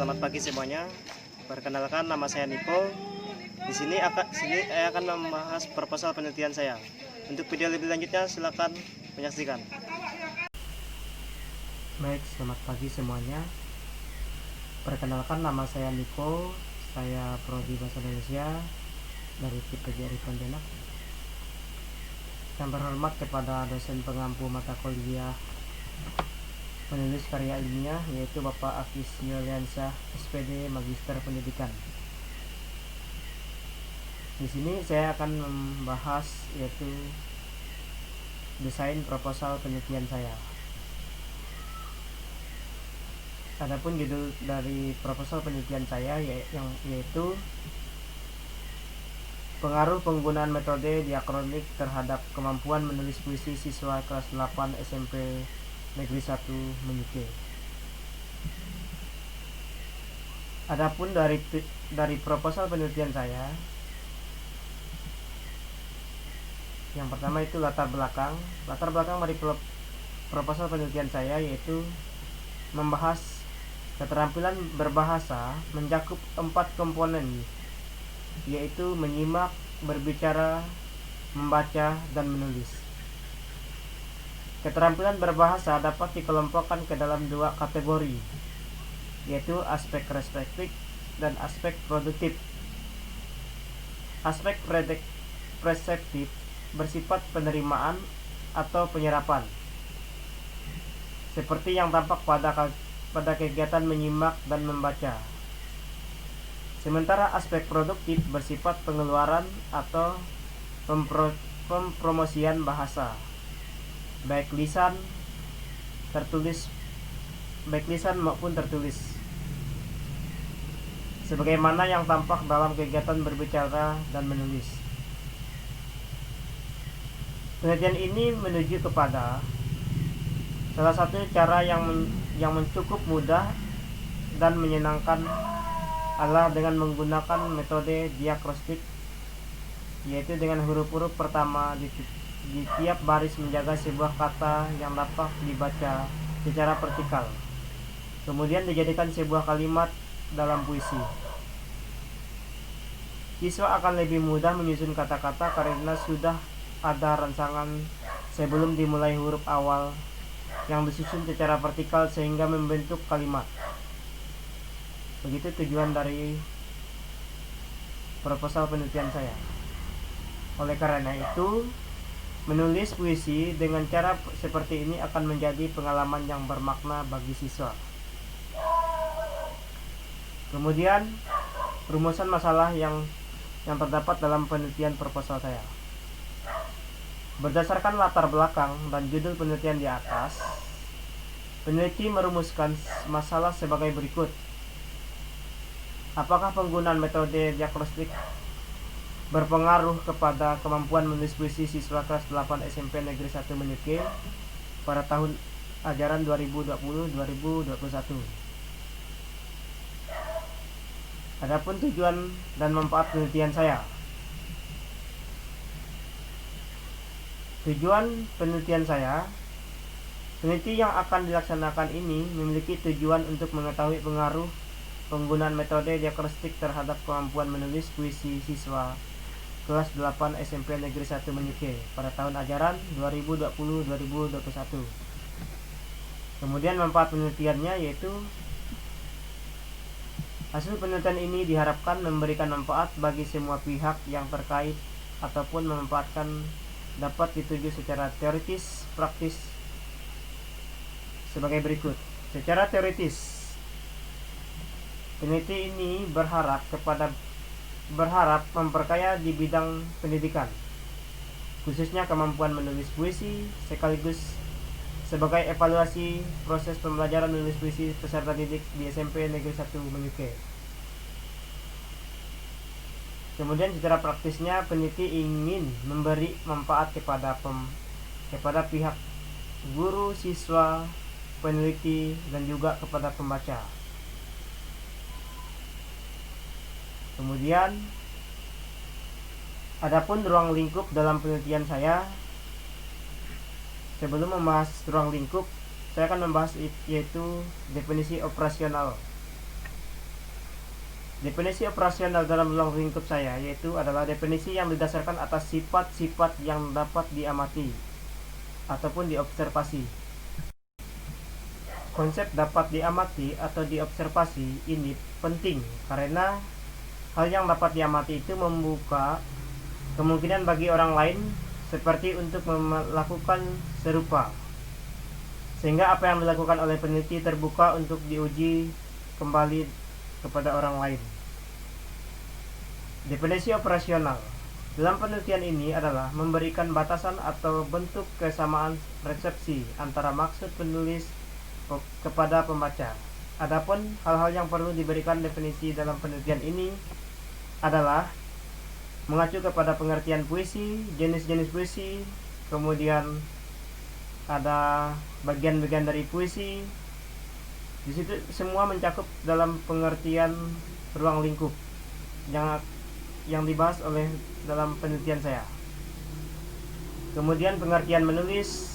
Selamat pagi semuanya. Perkenalkan, nama saya Niko. Di sini saya akan membahas proposal penelitian saya. Untuk video lebih lanjutnya silakan menyaksikan. Baik, selamat pagi semuanya. Perkenalkan, nama saya Niko. Saya prodi Bahasa Indonesia dari TPGRI Pontianak. Yang berhormat kepada dosen pengampu mata kuliah menulis karya ilmiah, yaitu Bapak Akis Yuliansyah, SPD, Magister Pendidikan. Di sini saya akan membahas yaitu desain proposal penelitian saya. Adapun judul dari proposal penelitian saya yaitu pengaruh penggunaan metode diakronik terhadap kemampuan menulis puisi siswa kelas 8 SMP Negeri 1 Menyuke. Adapun dari proposal penelitian saya, yang pertama itu latar belakang dari proposal penelitian saya yaitu membahas keterampilan berbahasa mencakup 4 komponen, yaitu menyimak, berbicara, membaca, dan menulis. Keterampilan berbahasa dapat dikelompokkan ke dalam 2 kategori, yaitu aspek reseptif dan aspek produktif. Aspek preseptif bersifat penerimaan atau penyerapan, seperti yang tampak pada kegiatan menyimak dan membaca. Sementara aspek produktif bersifat pengeluaran atau pempromosian bahasa, baik lisan maupun tertulis, sebagaimana yang tampak dalam kegiatan berbicara dan menulis. Penelitian ini menuju kepada salah satu cara yang cukup mudah dan menyenangkan adalah dengan menggunakan metode diakronik, yaitu dengan huruf-huruf pertama di tiap baris menjaga sebuah kata yang dapat dibaca secara vertikal, kemudian dijadikan sebuah kalimat dalam puisi. Siswa akan lebih mudah menyusun kata-kata karena sudah ada rangsangan sebelum dimulai huruf awal yang disusun secara vertikal sehingga membentuk kalimat. Begitu tujuan dari proposal penelitian saya. Oleh karena itu, menulis puisi dengan cara seperti ini akan menjadi pengalaman yang bermakna bagi siswa. Kemudian, rumusan masalah yang terdapat dalam penelitian proposal saya. Berdasarkan latar belakang dan judul penelitian di atas, peneliti merumuskan masalah sebagai berikut. Apakah penggunaan metode diakronik berpengaruh kepada kemampuan menulis puisi siswa kelas 8 SMP Negeri 1 Menyuke pada tahun ajaran 2020-2021? Adapun tujuan dan manfaat penelitian saya. Tujuan penelitian saya, peneliti yang akan dilaksanakan ini memiliki tujuan untuk mengetahui pengaruh penggunaan metode diakronik terhadap kemampuan menulis puisi siswa kelas 8 SMP Negeri 1 Menyuke pada tahun ajaran 2020-2021. Kemudian manfaat penelitiannya yaitu hasil penelitian ini diharapkan memberikan manfaat bagi semua pihak yang terkait ataupun dapat dituju secara teoritis praktis sebagai berikut. Secara teoritis, peneliti ini berharap memperkaya di bidang pendidikan, khususnya kemampuan menulis puisi, sekaligus sebagai evaluasi proses pembelajaran menulis puisi peserta didik di SMP Negeri 1 Menyuke. Kemudian secara praktisnya, peneliti ingin memberi manfaat kepada pihak guru, siswa, peneliti, dan juga kepada pembaca. Kemudian, adapun ruang lingkup dalam penelitian saya. Sebelum membahas ruang lingkup, saya akan membahas yaitu definisi operasional. Definisi operasional dalam ruang lingkup saya yaitu adalah definisi yang didasarkan atas sifat-sifat yang dapat diamati ataupun diobservasi. Konsep dapat diamati atau diobservasi ini penting karena hal yang dapat diamati itu membuka kemungkinan bagi orang lain seperti untuk melakukan serupa, sehingga apa yang dilakukan oleh peneliti terbuka untuk diuji kembali kepada orang lain. Definisi operasional dalam penelitian ini adalah memberikan batasan atau bentuk kesamaan resepsi antara maksud penulis kepada pembaca. Adapun hal-hal yang perlu diberikan definisi dalam penelitian ini adalah mengacu kepada pengertian puisi, jenis-jenis puisi, kemudian ada bagian-bagian dari puisi. Di situ semua mencakup dalam pengertian ruang lingkup yang dibahas oleh dalam penelitian saya. Kemudian pengertian menulis,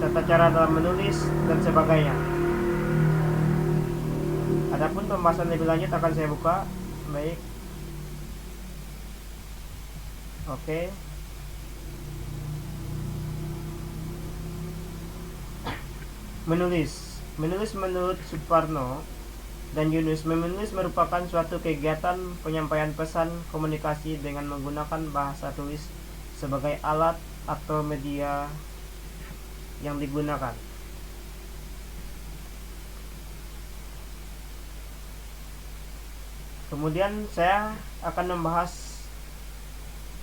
tata cara dalam menulis dan sebagainya. Adapun pembahasan lebih lanjut akan saya buka. Baik. Oke. Menulis menurut Suparno dan Yunus, menulis merupakan suatu kegiatan penyampaian pesan komunikasi dengan menggunakan bahasa tulis sebagai alat atau media yang digunakan. Kemudian saya akan membahas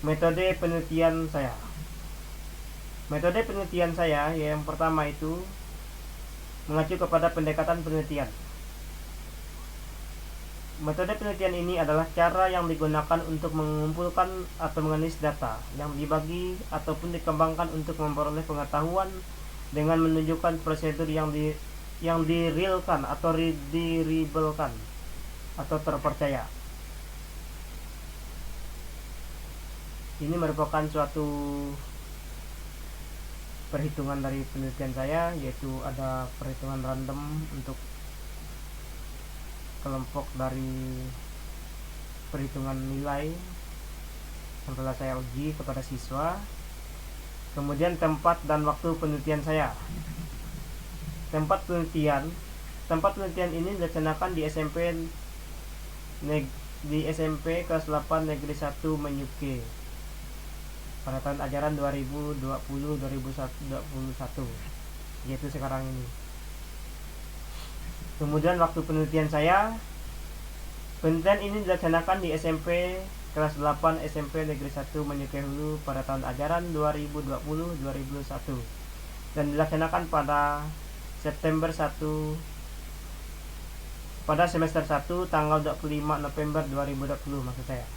metode penelitian saya. Metode penelitian saya yang pertama itu mengacu kepada pendekatan penelitian. Metode penelitian ini adalah cara yang digunakan untuk mengumpulkan atau menganalisis data yang dibagi ataupun dikembangkan untuk memperoleh pengetahuan dengan menunjukkan prosedur yang direalkan atau diribelkan atau terpercaya. Ini merupakan suatu perhitungan dari penelitian saya, yaitu ada perhitungan random untuk kelompok dari perhitungan nilai yang telah saya uji kepada siswa. Kemudian tempat dan waktu penelitian saya. Tempat penelitian ini dilaksanakan di SMP kelas 8 Negeri 1 Menyuke pada tahun ajaran 2020-2021, yaitu sekarang ini. Kemudian waktu penelitian saya, penelitian ini dilaksanakan di SMP kelas 8 SMP Negeri 1 Menyuke Hulu pada tahun ajaran 2020-2021 dan dilaksanakan pada pada semester 1 tanggal 25 November 2020 maksud saya.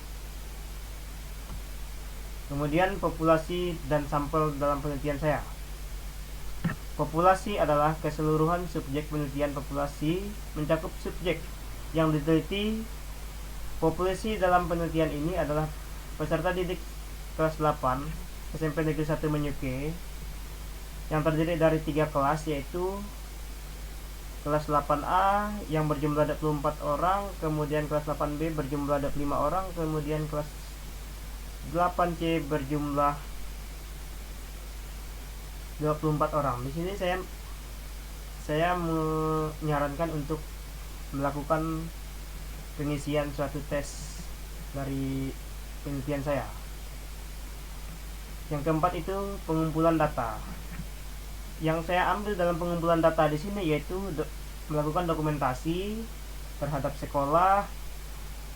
Kemudian populasi dan sampel dalam penelitian saya. Populasi adalah keseluruhan subjek penelitian. Populasi mencakup subjek yang diteliti. Populasi dalam penelitian ini adalah peserta didik kelas 8 SMP Negeri 1 Menyuke yang terdiri dari 3 kelas, yaitu kelas 8A yang berjumlah 24 orang, kemudian kelas 8B berjumlah 25 orang, kemudian kelas 8C berjumlah 24 orang. Di sini saya menyarankan untuk melakukan pengisian suatu tes dari penelitian saya. Yang keempat itu pengumpulan data. Yang saya ambil dalam pengumpulan data di sini yaitu melakukan dokumentasi terhadap sekolah,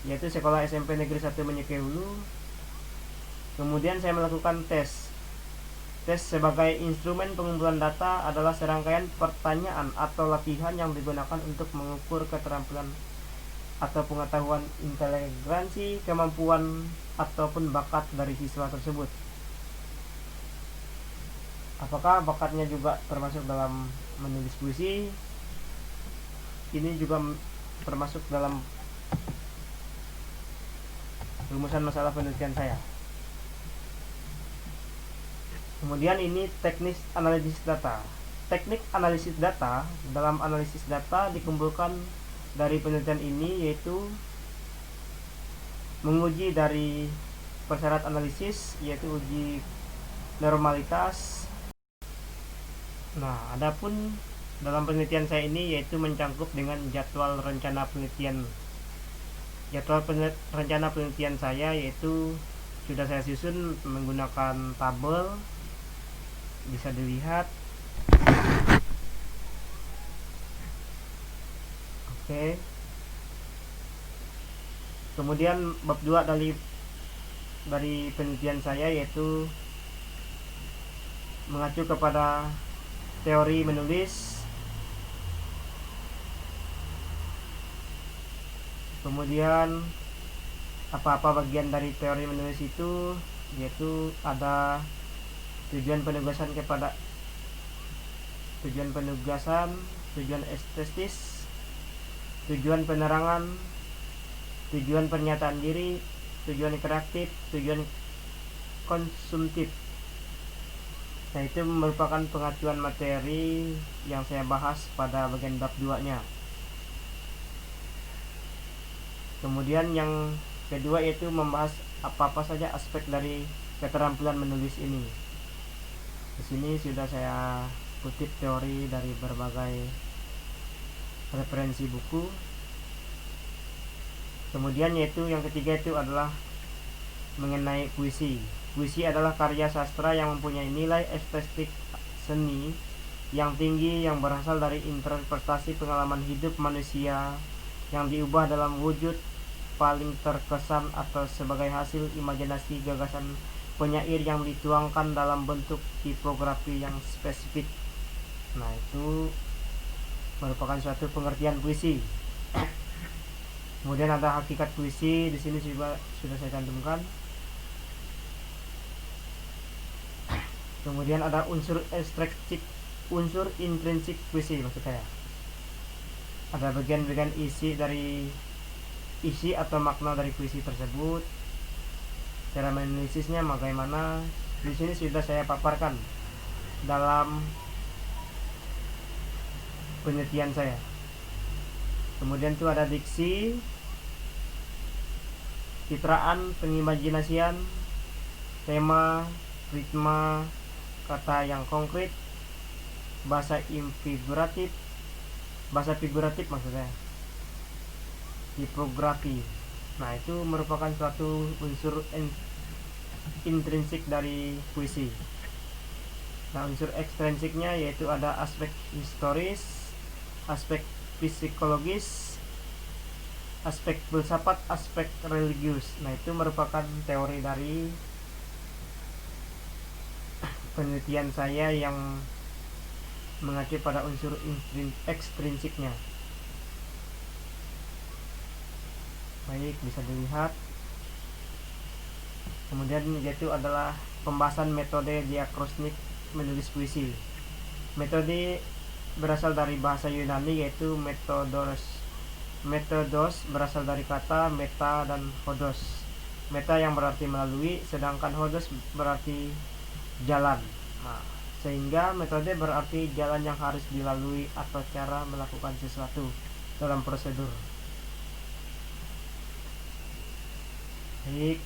yaitu sekolah SMP Negeri 1 Menyuke Hulu. Kemudian saya melakukan tes. Tes sebagai instrumen pengumpulan data adalah serangkaian pertanyaan atau latihan yang digunakan untuk mengukur keterampilan atau pengetahuan, inteligensi, kemampuan ataupun bakat dari siswa tersebut. Apakah bakatnya juga termasuk dalam menulis puisi? Ini juga termasuk dalam rumusan masalah penelitian saya. Kemudian ini teknis analisis data. teknik analisis data. Dalam analisis data dikumpulkan dari penelitian ini yaitu menguji dari persyarat analisis, yaitu uji normalitas. Nah, adapun dalam penelitian saya ini yaitu mencangkup dengan jadwal rencana penelitian. Rencana penelitian saya yaitu sudah saya susun menggunakan tabel, bisa dilihat. Oke. Kemudian bab 2 dari penelitian saya yaitu mengacu kepada teori menulis. Kemudian apa-apa bagian dari teori menulis itu yaitu ada tujuan penugasan, tujuan estetis, tujuan penerangan, tujuan pernyataan diri, tujuan kreatif, tujuan konsumtif. Nah, itu merupakan pengacuan materi yang saya bahas pada bagian bab 2-nya. Kemudian yang kedua yaitu membahas apa-apa saja aspek dari keterampilan menulis ini. Di sini sudah saya kutip teori dari berbagai referensi buku. Kemudian yaitu yang ketiga itu adalah mengenai puisi. Puisi adalah karya sastra yang mempunyai nilai estetik seni yang tinggi, yang berasal dari interpretasi pengalaman hidup manusia yang diubah dalam wujud paling terkesan atau sebagai hasil imajinasi gagasan penyair yang dituangkan dalam bentuk tipografi yang spesifik. Nah, itu merupakan suatu pengertian puisi. Kemudian ada hakikat puisi, di sini juga sudah saya cantumkan. Kemudian ada unsur intrinsik puisi, maksud saya. Ada bagian-bagian isi atau makna dari puisi tersebut. Cara menanalisisnya bagaimana? Di sini sudah saya paparkan dalam penelitian saya. Kemudian itu ada diksi, citraan, pengimajinasian, tema, ritma, kata yang konkret, bahasa figuratif maksudnya, tipografi. Nah, itu merupakan suatu unsur intrinsik dari puisi. Nah, unsur ekstrinsiknya yaitu ada aspek historis, aspek psikologis, aspek filsafat, aspek religius. Nah, itu merupakan teori dari penelitian saya yang mengacu pada unsur ekstrinsiknya. Baik, bisa dilihat. Kemudian yaitu adalah pembahasan metode diakronik menulis puisi. Metode berasal dari bahasa Yunani yaitu metodos berasal dari kata meta dan hodos. Meta yang berarti melalui, sedangkan hodos berarti jalan. Nah, sehingga metode berarti jalan yang harus dilalui atau cara melakukan sesuatu dalam prosedur. Baik,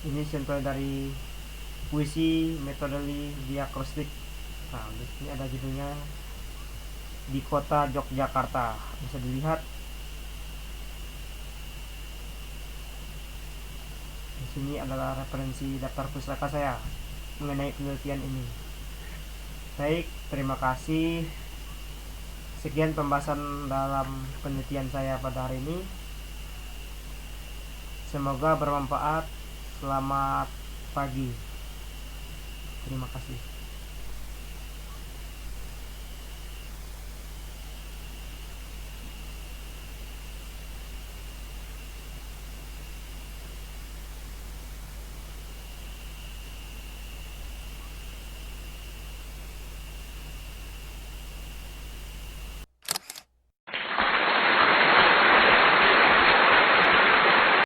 ini contoh dari puisi metodologi diakronik. Nah, di sini ada judulnya Di Kota Yogyakarta, bisa dilihat. Di sini adalah referensi daftar pustaka saya mengenai penelitian ini. Baik, terima kasih. Sekian pembahasan dalam penelitian saya pada hari ini. Semoga bermanfaat. Selamat pagi. Terima kasih.